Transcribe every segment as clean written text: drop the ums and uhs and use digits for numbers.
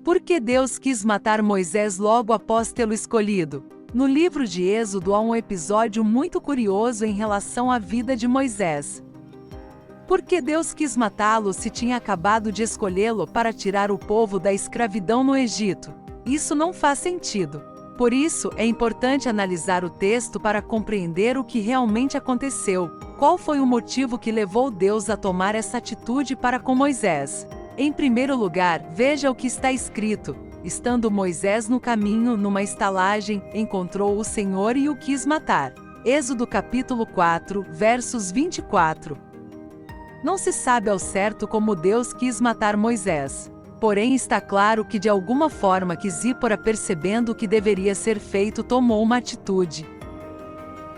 Por que Deus quis matar Moisés logo após tê-lo escolhido? No livro de Êxodo há um episódio muito curioso em relação à vida de Moisés. Por que Deus quis matá-lo se tinha acabado de escolhê-lo para tirar o povo da escravidão no Egito? Isso não faz sentido. Por isso, é importante analisar o texto para compreender o que realmente aconteceu. Qual foi o motivo que levou Deus a tomar essa atitude para com Moisés? Em primeiro lugar, veja o que está escrito. Estando Moisés no caminho, numa estalagem, encontrou o Senhor e o quis matar. Êxodo capítulo 4, versos 24. Não se sabe ao certo como Deus quis matar Moisés. Porém está claro que de alguma forma que Zípora, percebendo o que deveria ser feito, tomou uma atitude.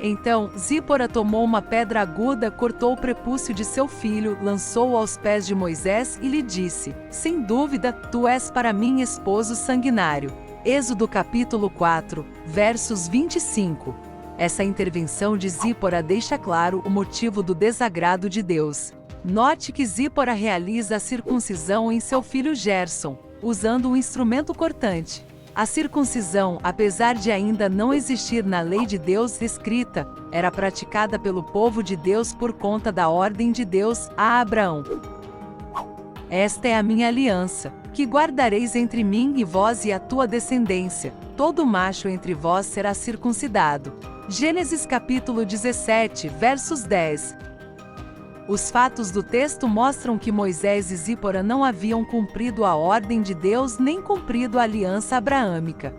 Então, Zípora tomou uma pedra aguda, cortou o prepúcio de seu filho, lançou-o aos pés de Moisés e lhe disse: sem dúvida, tu és para mim esposo sanguinário. Êxodo capítulo 4, versos 25. Essa intervenção de Zípora deixa claro o motivo do desagrado de Deus. Note que Zípora realiza a circuncisão em seu filho Gerson, usando um instrumento cortante. A circuncisão, apesar de ainda não existir na lei de Deus escrita, era praticada pelo povo de Deus por conta da ordem de Deus a Abraão. Esta é a minha aliança, que guardareis entre mim e vós e a tua descendência. Todo macho entre vós será circuncidado. Gênesis capítulo 17, versos 10. Os fatos do texto mostram que Moisés e Zípora não haviam cumprido a ordem de Deus nem cumprido a aliança abraâmica.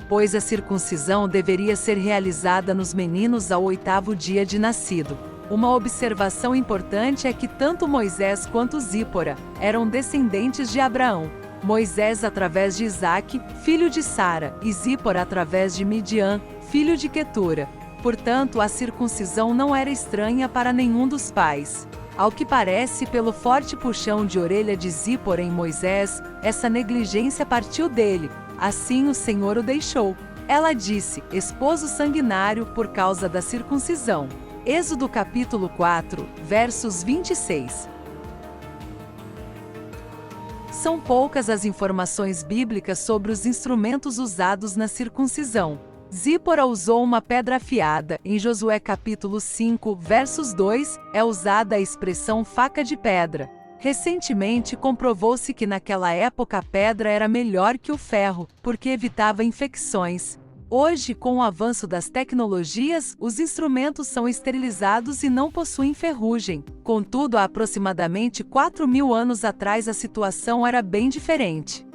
Pois a circuncisão deveria ser realizada nos meninos ao 8º dia de nascido. Uma observação importante é que tanto Moisés quanto Zípora eram descendentes de Abraão. Moisés através de Isaque, filho de Sara, e Zípora através de Midian, filho de Quetura. Portanto, a circuncisão não era estranha para nenhum dos pais. Ao que parece, pelo forte puxão de orelha de Zípora em Moisés, essa negligência partiu dele. Assim o Senhor o deixou. Ela disse: esposo sanguinário, por causa da circuncisão. Êxodo capítulo 4, versos 26. São poucas as informações bíblicas sobre os instrumentos usados na circuncisão. Zípora usou uma pedra afiada. Em Josué capítulo 5, versos 2, é usada a expressão faca de pedra. Recentemente comprovou-se que naquela época a pedra era melhor que o ferro, porque evitava infecções. Hoje, com o avanço das tecnologias, os instrumentos são esterilizados e não possuem ferrugem. Contudo, há aproximadamente 4.000 anos atrás a situação era bem diferente.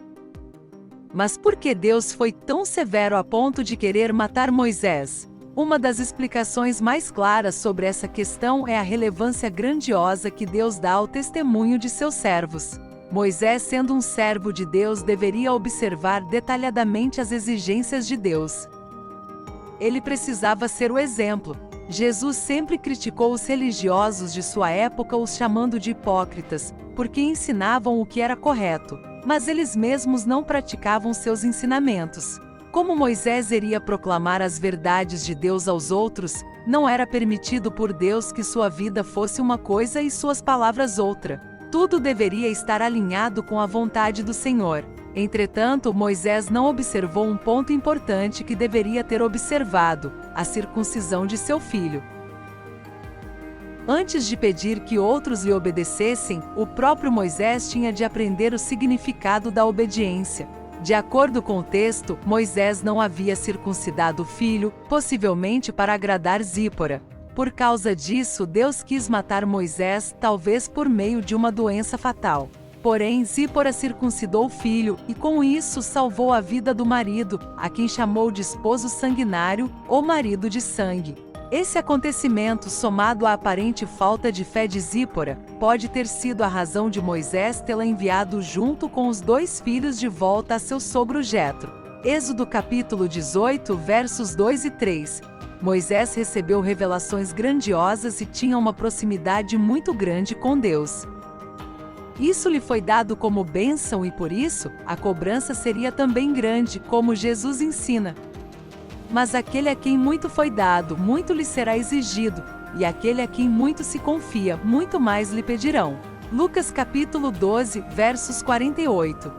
Mas por que Deus foi tão severo a ponto de querer matar Moisés? Uma das explicações mais claras sobre essa questão é a relevância grandiosa que Deus dá ao testemunho de seus servos. Moisés, sendo um servo de Deus, deveria observar detalhadamente as exigências de Deus. Ele precisava ser o exemplo. Jesus sempre criticou os religiosos de sua época, os chamando de hipócritas, porque ensinavam o que era correto, mas eles mesmos não praticavam seus ensinamentos. Como Moisés iria proclamar as verdades de Deus aos outros, não era permitido por Deus que sua vida fosse uma coisa e suas palavras outra. Tudo deveria estar alinhado com a vontade do Senhor. Entretanto, Moisés não observou um ponto importante que deveria ter observado: a circuncisão de seu filho. Antes de pedir que outros lhe obedecessem, o próprio Moisés tinha de aprender o significado da obediência. De acordo com o texto, Moisés não havia circuncidado o filho, possivelmente para agradar Zípora. Por causa disso, Deus quis matar Moisés, talvez por meio de uma doença fatal. Porém, Zípora circuncidou o filho, e com isso salvou a vida do marido, a quem chamou de esposo sanguinário, ou marido de sangue. Esse acontecimento, somado à aparente falta de fé de Zípora, pode ter sido a razão de Moisés tê-la enviado junto com os 2 filhos de volta a seu sogro Jetro. Êxodo capítulo 18, versos 2 e 3. Moisés recebeu revelações grandiosas e tinha uma proximidade muito grande com Deus. Isso lhe foi dado como bênção e por isso, a cobrança seria também grande, como Jesus ensina. Mas aquele a quem muito foi dado, muito lhe será exigido, e aquele a quem muito se confia, muito mais lhe pedirão. Lucas capítulo 12, versos 48.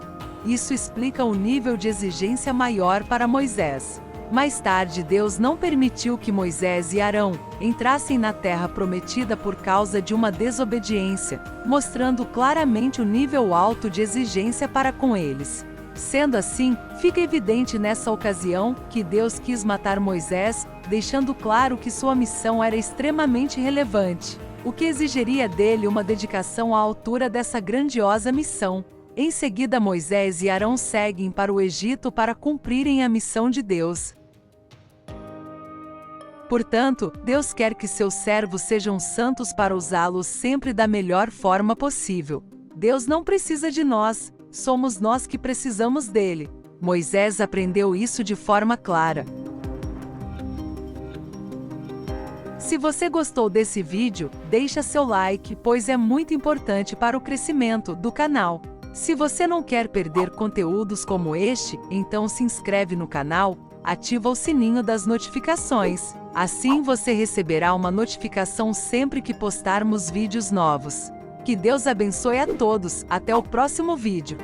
Isso explica o nível de exigência maior para Moisés. Mais tarde, Deus não permitiu que Moisés e Arão entrassem na terra prometida por causa de uma desobediência, mostrando claramente o nível alto de exigência para com eles. Sendo assim, fica evidente nessa ocasião que Deus quis matar Moisés, deixando claro que sua missão era extremamente relevante, o que exigiria dele uma dedicação à altura dessa grandiosa missão. Em seguida, Moisés e Arão seguem para o Egito para cumprirem a missão de Deus. Portanto, Deus quer que seus servos sejam santos para usá-los sempre da melhor forma possível. Deus não precisa de nós, somos nós que precisamos dele. Moisés aprendeu isso de forma clara. Se você gostou desse vídeo, deixa seu like, pois é muito importante para o crescimento do canal. Se você não quer perder conteúdos como este, então se inscreve no canal, ativa o sininho das notificações. Assim você receberá uma notificação sempre que postarmos vídeos novos. Que Deus abençoe a todos, até o próximo vídeo.